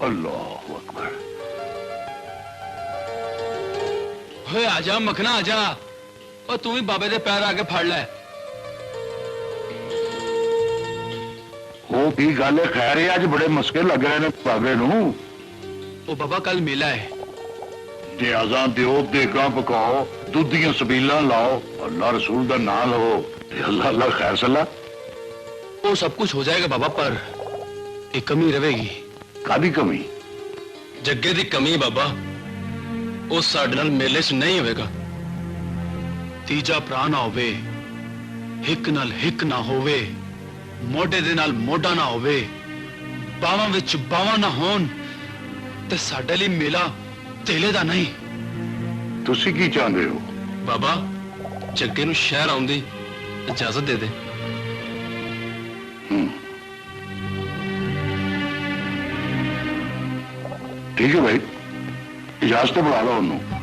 अल्लाह अकबर। होए आजा मखना आजा, और तू भी बाबे दे पैर आके फड़ लै। वो की गल है, खैर है अज बड़े मस्के लग रहे ने बाबे नू। ओ बाबा कल मेला है। न्याजा दियो, देगा पकाओ, दुध दियां सबीलां लाओ, अल्लाह रसूल दा नाम लो, अल्लाह अल्लाह खैर सला। वो सब कुछ हो जाएगा बाबा, पर एक कमी रहेगी। कादी कमी? जग्गे दी कमी बाबा, वो साडे नाल मेले च नहीं होवेगा। तीजा भरा ना होवे, हिक नाल हिक ना होवे, मोढे दे नाल मोढा ना होवे, बावां विच बावां ना होन, ते साडे लई मेला तेले दा नहीं। तुसी की चाहते हो? बाबा जग्गे नूं शहर आउण दी इजाजत दे दे। ठीक है भाई, इजाजत बुला लो उन्होंने।